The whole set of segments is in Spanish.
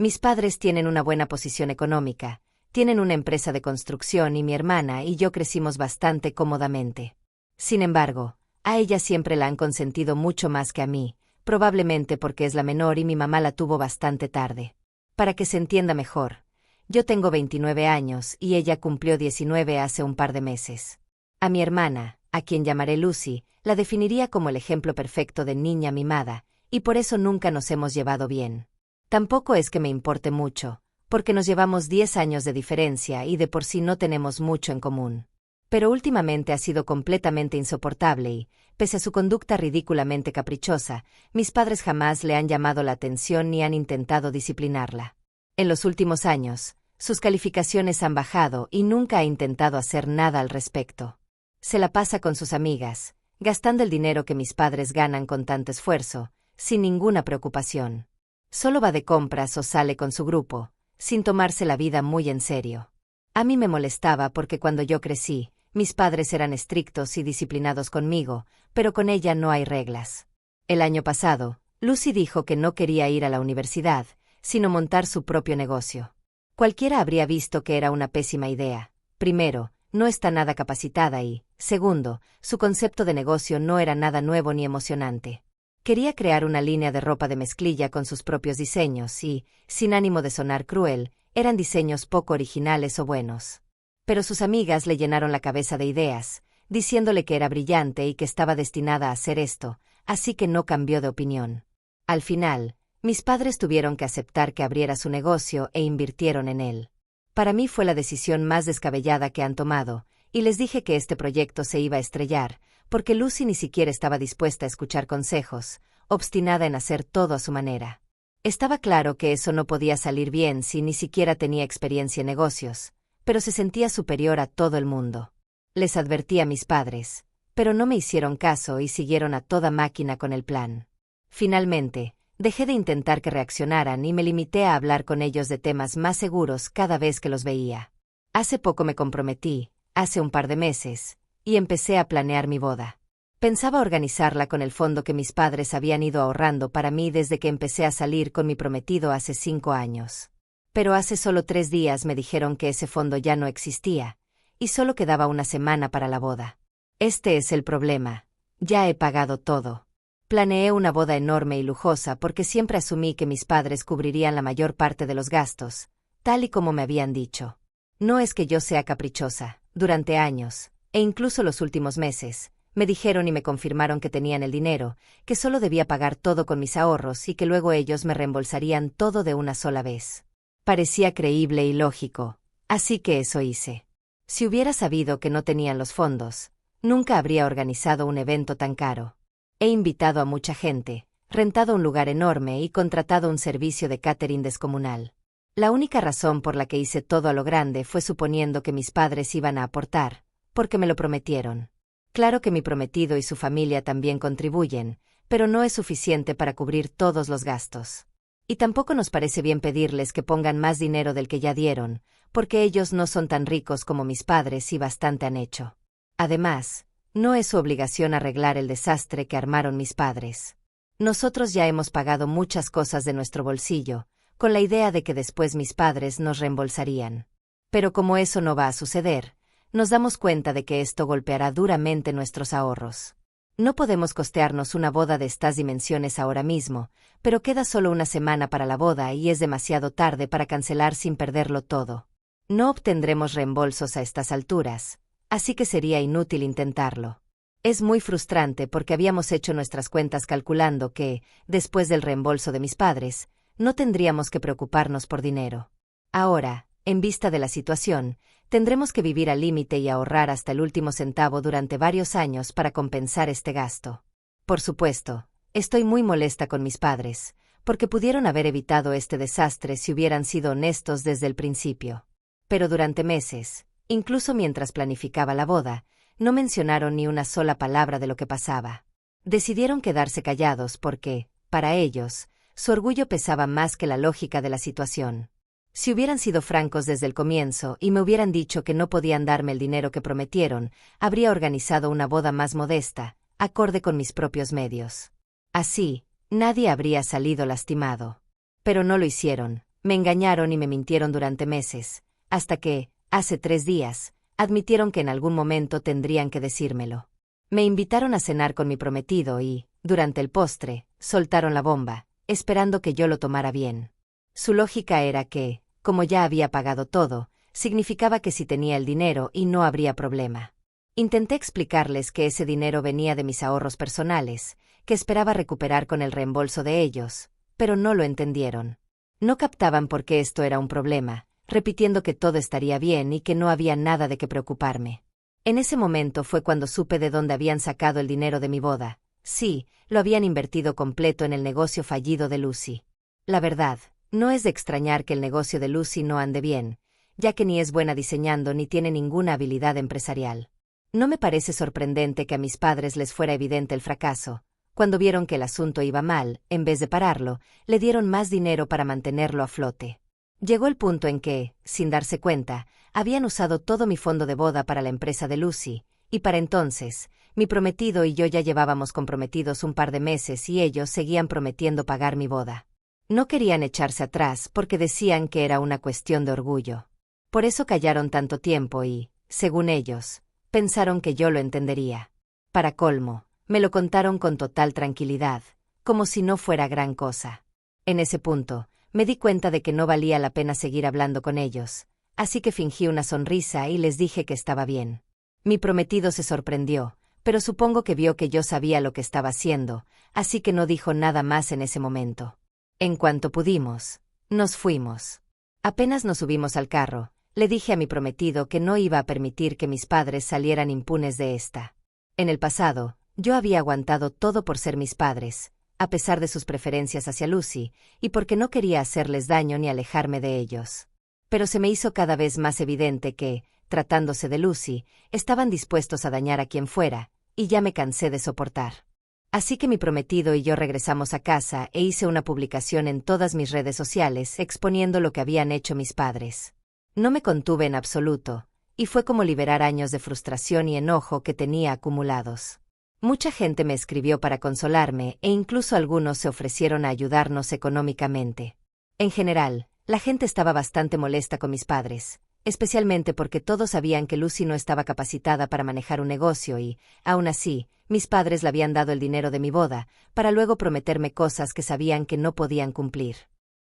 Mis padres tienen una buena posición económica, tienen una empresa de construcción y mi hermana y yo crecimos bastante cómodamente. Sin embargo, a ella siempre la han consentido mucho más que a mí, probablemente porque es la menor y mi mamá la tuvo bastante tarde. Para que se entienda mejor, yo tengo 29 años y ella cumplió 19 hace un par de meses. A mi hermana, a quien llamaré Lucy, la definiría como el ejemplo perfecto de niña mimada, y por eso nunca nos hemos llevado bien. Tampoco es que me importe mucho, porque nos llevamos 10 años de diferencia y de por sí no tenemos mucho en común. Pero últimamente ha sido completamente insoportable y, pese a su conducta ridículamente caprichosa, mis padres jamás le han llamado la atención ni han intentado disciplinarla. En los últimos años, sus calificaciones han bajado y nunca ha intentado hacer nada al respecto. Se la pasa con sus amigas, gastando el dinero que mis padres ganan con tanto esfuerzo, sin ninguna preocupación. Solo va de compras o sale con su grupo, sin tomarse la vida muy en serio. A mí me molestaba porque cuando yo crecí, mis padres eran estrictos y disciplinados conmigo, pero con ella no hay reglas. El año pasado, Lucy dijo que no quería ir a la universidad, sino montar su propio negocio. Cualquiera habría visto que era una pésima idea. Primero, no está nada capacitada y, segundo, su concepto de negocio no era nada nuevo ni emocionante. Quería crear una línea de ropa de mezclilla con sus propios diseños y, sin ánimo de sonar cruel, eran diseños poco originales o buenos. Pero sus amigas le llenaron la cabeza de ideas, diciéndole que era brillante y que estaba destinada a hacer esto, así que no cambió de opinión. Al final, mis padres tuvieron que aceptar que abriera su negocio e invirtieron en él. Para mí fue la decisión más descabellada que han tomado, y les dije que este proyecto se iba a estrellar, porque Lucy ni siquiera estaba dispuesta a escuchar consejos, obstinada en hacer todo a su manera. Estaba claro que eso no podía salir bien si ni siquiera tenía experiencia en negocios, pero se sentía superior a todo el mundo. Les advertí a mis padres, pero no me hicieron caso y siguieron a toda máquina con el plan. Finalmente, dejé de intentar que reaccionaran y me limité a hablar con ellos de temas más seguros cada vez que los veía. Hace poco me comprometí, hace un par de meses, y empecé a planear mi boda. Pensaba organizarla con el fondo que mis padres habían ido ahorrando para mí desde que empecé a salir con mi prometido hace 5 años. Pero hace solo 3 días me dijeron que ese fondo ya no existía, y solo quedaba una semana para la boda. Este es el problema. Ya he pagado todo. Planeé una boda enorme y lujosa porque siempre asumí que mis padres cubrirían la mayor parte de los gastos, tal y como me habían dicho. No es que yo sea caprichosa, durante años, e incluso los últimos meses, me dijeron y me confirmaron que tenían el dinero, que solo debía pagar todo con mis ahorros y que luego ellos me reembolsarían todo de una sola vez. Parecía creíble y lógico, así que eso hice. Si hubiera sabido que no tenían los fondos, nunca habría organizado un evento tan caro. He invitado a mucha gente, rentado un lugar enorme y contratado un servicio de catering descomunal. La única razón por la que hice todo a lo grande fue suponiendo que mis padres iban a aportar, porque me lo prometieron. Claro que mi prometido y su familia también contribuyen, pero no es suficiente para cubrir todos los gastos. Y tampoco nos parece bien pedirles que pongan más dinero del que ya dieron, porque ellos no son tan ricos como mis padres y bastante han hecho. Además, no es su obligación arreglar el desastre que armaron mis padres. Nosotros ya hemos pagado muchas cosas de nuestro bolsillo, con la idea de que después mis padres nos reembolsarían. Pero como eso no va a suceder, nos damos cuenta de que esto golpeará duramente nuestros ahorros. No podemos costearnos una boda de estas dimensiones ahora mismo, pero queda solo una semana para la boda y es demasiado tarde para cancelar sin perderlo todo. No obtendremos reembolsos a estas alturas, así que sería inútil intentarlo. Es muy frustrante porque habíamos hecho nuestras cuentas calculando que, después del reembolso de mis padres, no tendríamos que preocuparnos por dinero. Ahora, en vista de la situación, tendremos que vivir al límite y ahorrar hasta el último centavo durante varios años para compensar este gasto. Por supuesto, estoy muy molesta con mis padres, porque pudieron haber evitado este desastre si hubieran sido honestos desde el principio. Pero durante meses, incluso mientras planificaba la boda, no mencionaron ni una sola palabra de lo que pasaba. Decidieron quedarse callados porque, para ellos, su orgullo pesaba más que la lógica de la situación. Si hubieran sido francos desde el comienzo y me hubieran dicho que no podían darme el dinero que prometieron, habría organizado una boda más modesta, acorde con mis propios medios. Así, nadie habría salido lastimado. Pero no lo hicieron, Me engañaron y me mintieron durante meses, hasta que, hace 3 días, admitieron que en algún momento tendrían que decírmelo. Me invitaron a cenar con mi prometido y, durante el postre, soltaron la bomba, esperando que yo lo tomara bien. Su lógica era que, como ya había pagado todo, significaba que sí tenía el dinero y no habría problema. Intenté explicarles que ese dinero venía de mis ahorros personales, que esperaba recuperar con el reembolso de ellos, pero no lo entendieron. No captaban por qué esto era un problema, repitiendo que todo estaría bien y que no había nada de qué preocuparme. En ese momento fue cuando supe de dónde habían sacado el dinero de mi boda. Sí, lo habían invertido completo en el negocio fallido de Lucy. La verdad, no es de extrañar que el negocio de Lucy no ande bien, ya que ni es buena diseñando ni tiene ninguna habilidad empresarial. No me parece sorprendente que a mis padres les fuera evidente el fracaso. Cuando vieron que el asunto iba mal, en vez de pararlo, le dieron más dinero para mantenerlo a flote. Llegó el punto en que, sin darse cuenta, habían usado todo mi fondo de boda para la empresa de Lucy, y para entonces, mi prometido y yo ya llevábamos comprometidos un par de meses y ellos seguían prometiendo pagar mi boda. No querían echarse atrás porque decían que era una cuestión de orgullo. Por eso callaron tanto tiempo y, según ellos, pensaron que yo lo entendería. Para colmo, me lo contaron con total tranquilidad, como si no fuera gran cosa. En ese punto, me di cuenta de que no valía la pena seguir hablando con ellos, así que fingí una sonrisa y les dije que estaba bien. Mi prometido se sorprendió, pero supongo que vio que yo sabía lo que estaba haciendo, así que no dijo nada más en ese momento. En cuanto pudimos, nos fuimos. Apenas nos subimos al carro, le dije a mi prometido que no iba a permitir que mis padres salieran impunes de esta. En el pasado, yo había aguantado todo por ser mis padres, a pesar de sus preferencias hacia Lucy, y porque no quería hacerles daño ni alejarme de ellos. Pero se me hizo cada vez más evidente que, tratándose de Lucy, estaban dispuestos a dañar a quien fuera, y ya me cansé de soportar. Así que mi prometido y yo regresamos a casa e hice una publicación en todas mis redes sociales exponiendo lo que habían hecho mis padres. No me contuve en absoluto, y fue como liberar años de frustración y enojo que tenía acumulados. Mucha gente me escribió para consolarme e incluso algunos se ofrecieron a ayudarnos económicamente. En general, la gente estaba bastante molesta con mis padres, especialmente porque todos sabían que Lucy no estaba capacitada para manejar un negocio y, aún así, mis padres le habían dado el dinero de mi boda, para luego prometerme cosas que sabían que no podían cumplir.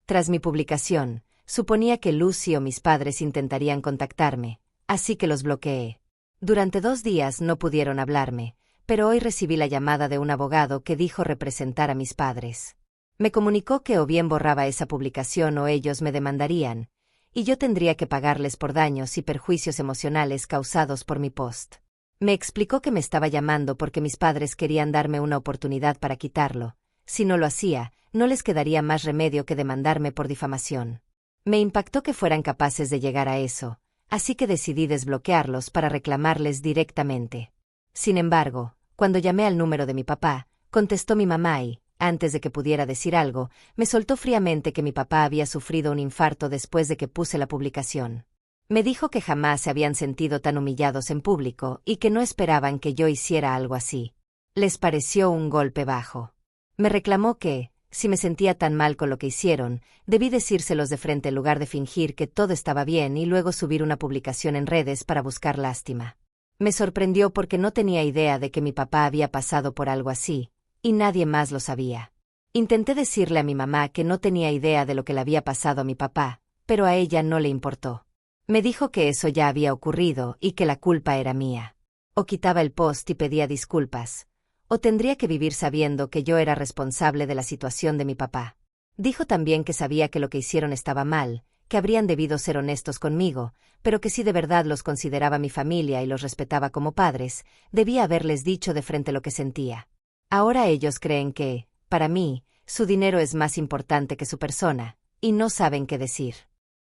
Tras mi publicación, suponía que Lucy o mis padres intentarían contactarme, así que los bloqueé. Durante 2 días no pudieron hablarme, pero hoy recibí la llamada de un abogado que dijo representar a mis padres. Me comunicó que o bien borraba esa publicación o ellos me demandarían, y yo tendría que pagarles por daños y perjuicios emocionales causados por mi post. Me explicó que me estaba llamando porque mis padres querían darme una oportunidad para quitarlo. Si no lo hacía, no les quedaría más remedio que demandarme por difamación. Me impactó que fueran capaces de llegar a eso, así que decidí desbloquearlos para reclamarles directamente. Sin embargo, cuando llamé al número de mi papá, contestó mi mamá y, antes de que pudiera decir algo, me soltó fríamente que mi papá había sufrido un infarto después de que puse la publicación. Me dijo que jamás se habían sentido tan humillados en público y que no esperaban que yo hiciera algo así. Les pareció un golpe bajo. Me reclamó que, si me sentía tan mal con lo que hicieron, debí decírselos de frente en lugar de fingir que todo estaba bien y luego subir una publicación en redes para buscar lástima. Me sorprendió porque no tenía idea de que mi papá había pasado por algo así, y nadie más lo sabía. Intenté decirle a mi mamá que no tenía idea de lo que le había pasado a mi papá, pero a ella no le importó. Me dijo que eso ya había ocurrido y que la culpa era mía. O quitaba el post y pedía disculpas, o tendría que vivir sabiendo que yo era responsable de la situación de mi papá. Dijo también que sabía que lo que hicieron estaba mal, que habrían debido ser honestos conmigo, pero que si de verdad los consideraba mi familia y los respetaba como padres, debía haberles dicho de frente lo que sentía. Ahora ellos creen que, para mí, su dinero es más importante que su persona, y no saben qué decir.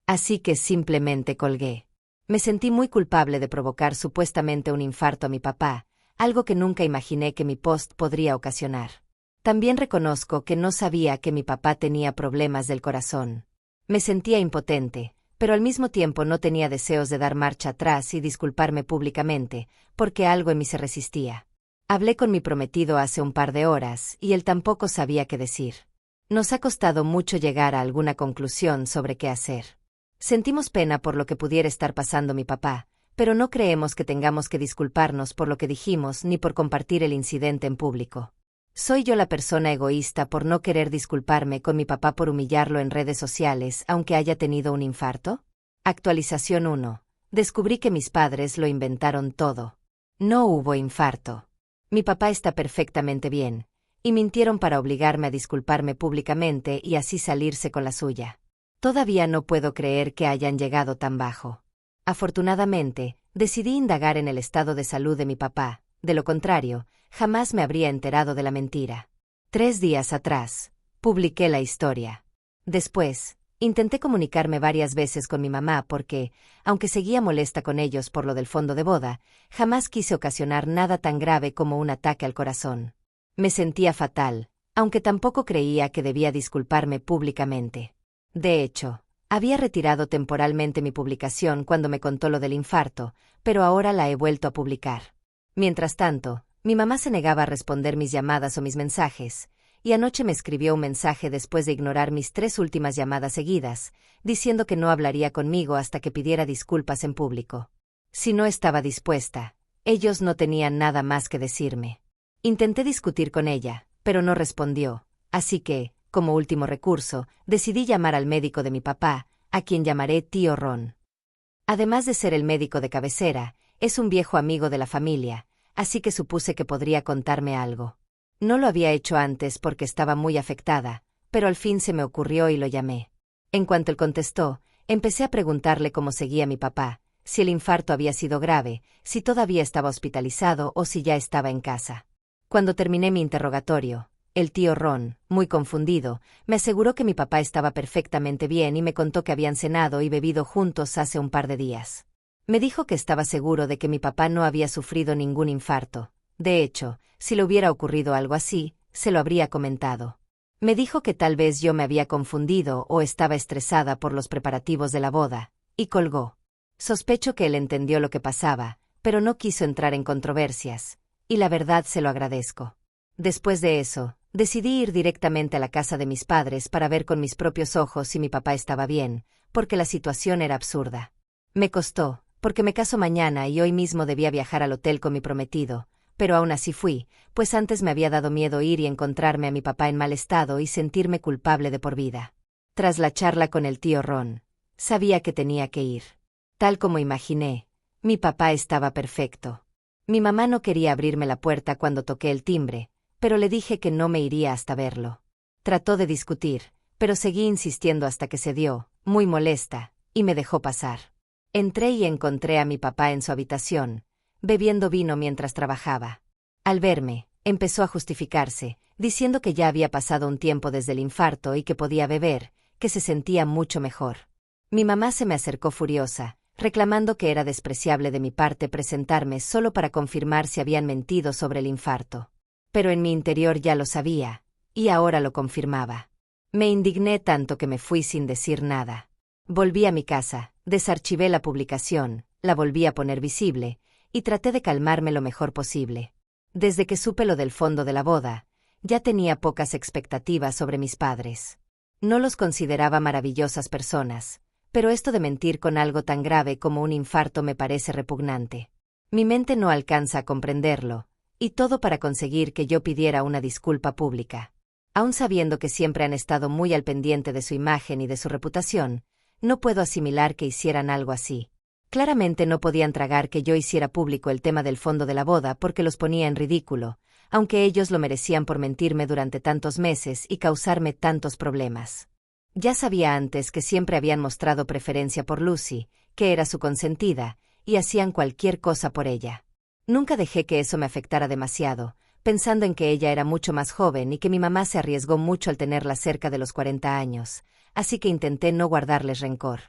Así que simplemente colgué. Me sentí muy culpable de provocar supuestamente un infarto a mi papá, algo que nunca imaginé que mi post podría ocasionar. También reconozco que no sabía que mi papá tenía problemas del corazón. Me sentía impotente, pero al mismo tiempo no tenía deseos de dar marcha atrás y disculparme públicamente, porque algo en mí se resistía. Hablé con mi prometido hace un par de horas y él tampoco sabía qué decir. Nos ha costado mucho llegar a alguna conclusión sobre qué hacer. Sentimos pena por lo que pudiera estar pasando mi papá, pero no creemos que tengamos que disculparnos por lo que dijimos ni por compartir el incidente en público. ¿Soy yo la persona egoísta por no querer disculparme con mi papá por humillarlo en redes sociales aunque haya tenido un infarto? Actualización 1. Descubrí que mis padres lo inventaron todo. No hubo infarto. Mi papá está perfectamente bien, y mintieron para obligarme a disculparme públicamente y así salirse con la suya. Todavía no puedo creer que hayan llegado tan bajo. Afortunadamente, decidí indagar en el estado de salud de mi papá, de lo contrario, jamás me habría enterado de la mentira. 3 días atrás, publiqué la historia. Después, intenté comunicarme varias veces con mi mamá porque, aunque seguía molesta con ellos por lo del fondo de boda, jamás quise ocasionar nada tan grave como un ataque al corazón. Me sentía fatal, aunque tampoco creía que debía disculparme públicamente. De hecho, había retirado temporalmente mi publicación cuando me contó lo del infarto, pero ahora la he vuelto a publicar. Mientras tanto, mi mamá se negaba a responder mis llamadas o mis mensajes, y anoche me escribió un mensaje después de ignorar mis 3 últimas llamadas seguidas, diciendo que no hablaría conmigo hasta que pidiera disculpas en público. Si no estaba dispuesta, ellos no tenían nada más que decirme. Intenté discutir con ella, pero no respondió, así que, como último recurso, decidí llamar al médico de mi papá, a quien llamaré tío Ron. Además de ser el médico de cabecera, es un viejo amigo de la familia, así que supuse que podría contarme algo. No lo había hecho antes porque estaba muy afectada, pero al fin se me ocurrió y lo llamé. En cuanto él contestó, empecé a preguntarle cómo seguía mi papá, si el infarto había sido grave, si todavía estaba hospitalizado o si ya estaba en casa. Cuando terminé mi interrogatorio, el tío Ron, muy confundido, me aseguró que mi papá estaba perfectamente bien y me contó que habían cenado y bebido juntos hace un par de días. Me dijo que estaba seguro de que mi papá no había sufrido ningún infarto. De hecho, si le hubiera ocurrido algo así, se lo habría comentado. Me dijo que tal vez yo me había confundido o estaba estresada por los preparativos de la boda, y colgó. Sospecho que él entendió lo que pasaba, pero no quiso entrar en controversias, y la verdad se lo agradezco. Después de eso, decidí ir directamente a la casa de mis padres para ver con mis propios ojos si mi papá estaba bien, porque la situación era absurda. Me costó, porque me caso mañana y hoy mismo debía viajar al hotel con mi prometido, pero aún así fui, pues antes me había dado miedo ir y encontrarme a mi papá en mal estado y sentirme culpable de por vida. Tras la charla con el tío Ron, sabía que tenía que ir. Tal como imaginé, mi papá estaba perfecto. Mi mamá no quería abrirme la puerta cuando toqué el timbre, pero le dije que no me iría hasta verlo. Trató de discutir, pero seguí insistiendo hasta que cedió, muy molesta, y me dejó pasar. Entré y encontré a mi papá en su habitación, bebiendo vino mientras trabajaba. Al verme, empezó a justificarse, diciendo que ya había pasado un tiempo desde el infarto y que podía beber, que se sentía mucho mejor. Mi mamá se me acercó furiosa, reclamando que era despreciable de mi parte presentarme solo para confirmar si habían mentido sobre el infarto. Pero en mi interior ya lo sabía, y ahora lo confirmaba. Me indigné tanto que me fui sin decir nada. Volví a mi casa, desarchivé la publicación, la volví a poner visible, y traté de calmarme lo mejor posible. Desde que supe lo del fondo de la boda, ya tenía pocas expectativas sobre mis padres. No los consideraba maravillosas personas, pero esto de mentir con algo tan grave como un infarto me parece repugnante. Mi mente no alcanza a comprenderlo, y todo para conseguir que yo pidiera una disculpa pública. Aun sabiendo que siempre han estado muy al pendiente de su imagen y de su reputación, no puedo asimilar que hicieran algo así. Claramente no podían tragar que yo hiciera público el tema del fondo de la boda porque los ponía en ridículo, aunque ellos lo merecían por mentirme durante tantos meses y causarme tantos problemas. Ya sabía antes que siempre habían mostrado preferencia por Lucy, que era su consentida, y hacían cualquier cosa por ella. Nunca dejé que eso me afectara demasiado, pensando en que ella era mucho más joven y que mi mamá se arriesgó mucho al tenerla cerca de los 40 años, así que intenté no guardarles rencor.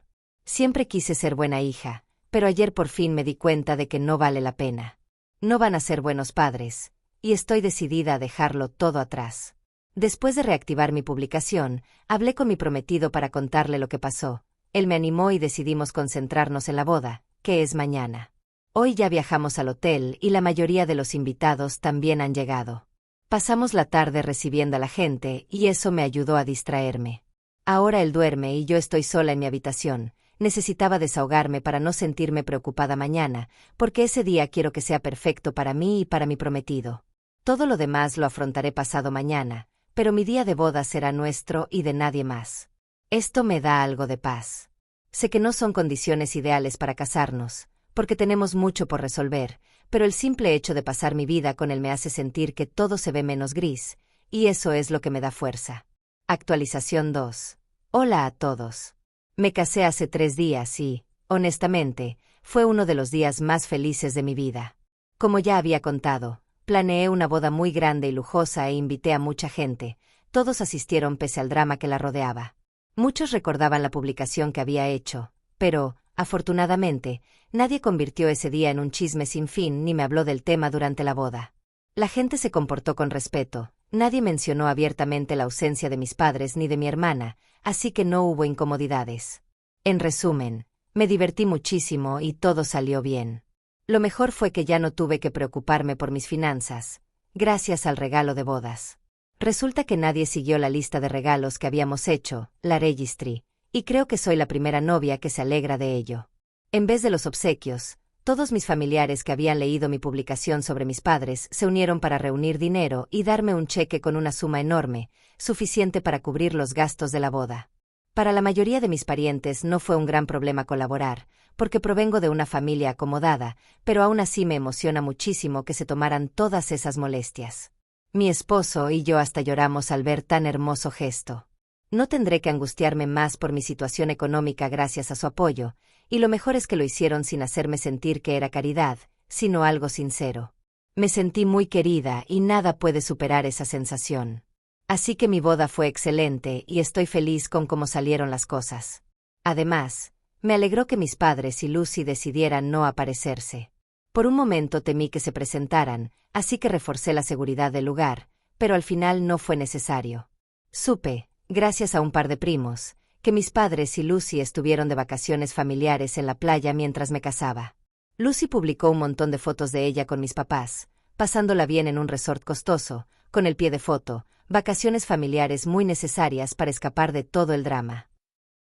Siempre quise ser buena hija, pero ayer por fin me di cuenta de que no vale la pena. No van a ser buenos padres, y estoy decidida a dejarlo todo atrás. Después de reactivar mi publicación, hablé con mi prometido para contarle lo que pasó. Él me animó y decidimos concentrarnos en la boda, que es mañana. Hoy ya viajamos al hotel y la mayoría de los invitados también han llegado. Pasamos la tarde recibiendo a la gente y eso me ayudó a distraerme. Ahora él duerme y yo estoy sola en mi habitación. Necesitaba desahogarme para no sentirme preocupada mañana, porque ese día quiero que sea perfecto para mí y para mi prometido. Todo lo demás lo afrontaré pasado mañana, pero mi día de boda será nuestro y de nadie más. Esto me da algo de paz. Sé que no son condiciones ideales para casarnos, porque tenemos mucho por resolver, pero el simple hecho de pasar mi vida con él me hace sentir que todo se ve menos gris, y eso es lo que me da fuerza. Actualización 2. Hola a todos. Me casé hace 3 días y, honestamente, fue uno de los días más felices de mi vida. Como ya había contado, planeé una boda muy grande y lujosa e invité a mucha gente. Todos asistieron pese al drama que la rodeaba. Muchos recordaban la publicación que había hecho, pero, afortunadamente, nadie convirtió ese día en un chisme sin fin ni me habló del tema durante la boda. La gente se comportó con respeto, nadie mencionó abiertamente la ausencia de mis padres ni de mi hermana, así que no hubo incomodidades. En resumen, me divertí muchísimo y todo salió bien. Lo mejor fue que ya no tuve que preocuparme por mis finanzas, gracias al regalo de bodas. Resulta que nadie siguió la lista de regalos que habíamos hecho, la registry, y creo que soy la primera novia que se alegra de ello. En vez de los obsequios, todos mis familiares que habían leído mi publicación sobre mis padres se unieron para reunir dinero y darme un cheque con una suma enorme, suficiente para cubrir los gastos de la boda. Para la mayoría de mis parientes no fue un gran problema colaborar, porque provengo de una familia acomodada, pero aún así me emociona muchísimo que se tomaran todas esas molestias. Mi esposo y yo hasta lloramos al ver tan hermoso gesto. No tendré que angustiarme más por mi situación económica gracias a su apoyo, y lo mejor es que lo hicieron sin hacerme sentir que era caridad, sino algo sincero. Me sentí muy querida y nada puede superar esa sensación. Así que mi boda fue excelente y estoy feliz con cómo salieron las cosas. Además, me alegró que mis padres y Lucy decidieran no aparecerse. Por un momento temí que se presentaran, así que reforcé la seguridad del lugar, pero al final no fue necesario. Supe, gracias a un par de primos, que mis padres y Lucy estuvieron de vacaciones familiares en la playa mientras me casaba. Lucy publicó un montón de fotos de ella con mis papás, pasándola bien en un resort costoso, con el pie de foto, vacaciones familiares muy necesarias para escapar de todo el drama.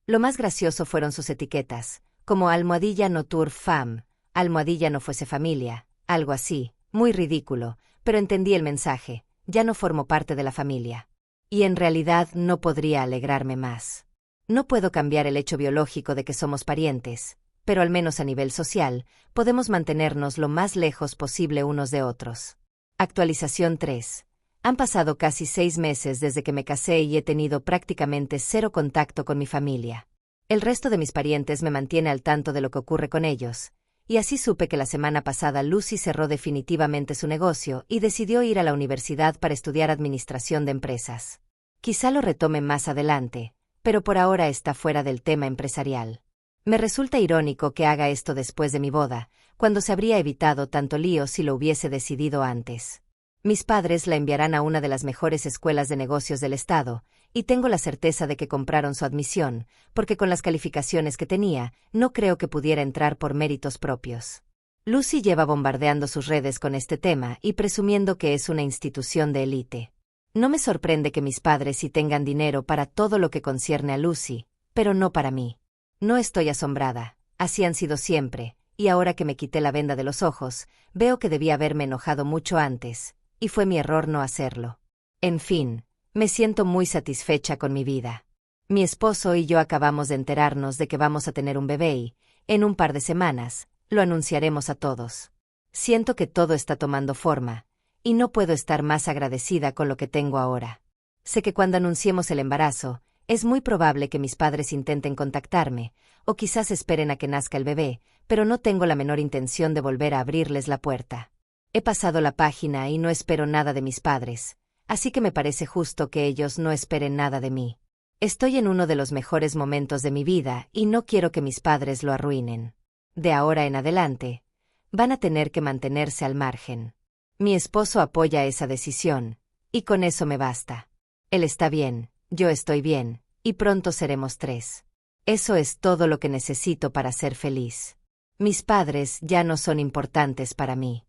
Lo más gracioso fueron sus etiquetas, como almohadilla no tour fam, almohadilla no fuese familia, algo así, muy ridículo, pero entendí el mensaje, ya no formo parte de la familia. Y en realidad no podría alegrarme más. No puedo cambiar el hecho biológico de que somos parientes, pero al menos a nivel social, podemos mantenernos lo más lejos posible unos de otros. Actualización 3. Han pasado casi 6 meses desde que me casé y he tenido prácticamente cero contacto con mi familia. El resto de mis parientes me mantiene al tanto de lo que ocurre con ellos, y así supe que la semana pasada Lucy cerró definitivamente su negocio y decidió ir a la universidad para estudiar administración de empresas. Quizá lo retome más adelante, pero por ahora está fuera del tema empresarial. Me resulta irónico que haga esto después de mi boda, cuando se habría evitado tanto lío si lo hubiese decidido antes. Mis padres la enviarán a una de las mejores escuelas de negocios del estado, y tengo la certeza de que compraron su admisión, porque con las calificaciones que tenía, no creo que pudiera entrar por méritos propios. Lucy lleva bombardeando sus redes con este tema y presumiendo que es una institución de élite. No me sorprende que mis padres sí tengan dinero para todo lo que concierne a Lucy, pero no para mí. No estoy asombrada, así han sido siempre, y ahora que me quité la venda de los ojos, veo que debí haberme enojado mucho antes, y fue mi error no hacerlo. En fin, me siento muy satisfecha con mi vida. Mi esposo y yo acabamos de enterarnos de que vamos a tener un bebé y, en un par de semanas, lo anunciaremos a todos. Siento que todo está tomando forma, y no puedo estar más agradecida con lo que tengo ahora. Sé que cuando anunciemos el embarazo, es muy probable que mis padres intenten contactarme, o quizás esperen a que nazca el bebé, pero no tengo la menor intención de volver a abrirles la puerta. He pasado la página y no espero nada de mis padres, así que me parece justo que ellos no esperen nada de mí. Estoy en uno de los mejores momentos de mi vida y no quiero que mis padres lo arruinen. De ahora en adelante, van a tener que mantenerse al margen. Mi esposo apoya esa decisión, y con eso me basta. Él está bien, yo estoy bien, y pronto seremos 3. Eso es todo lo que necesito para ser feliz. Mis padres ya no son importantes para mí.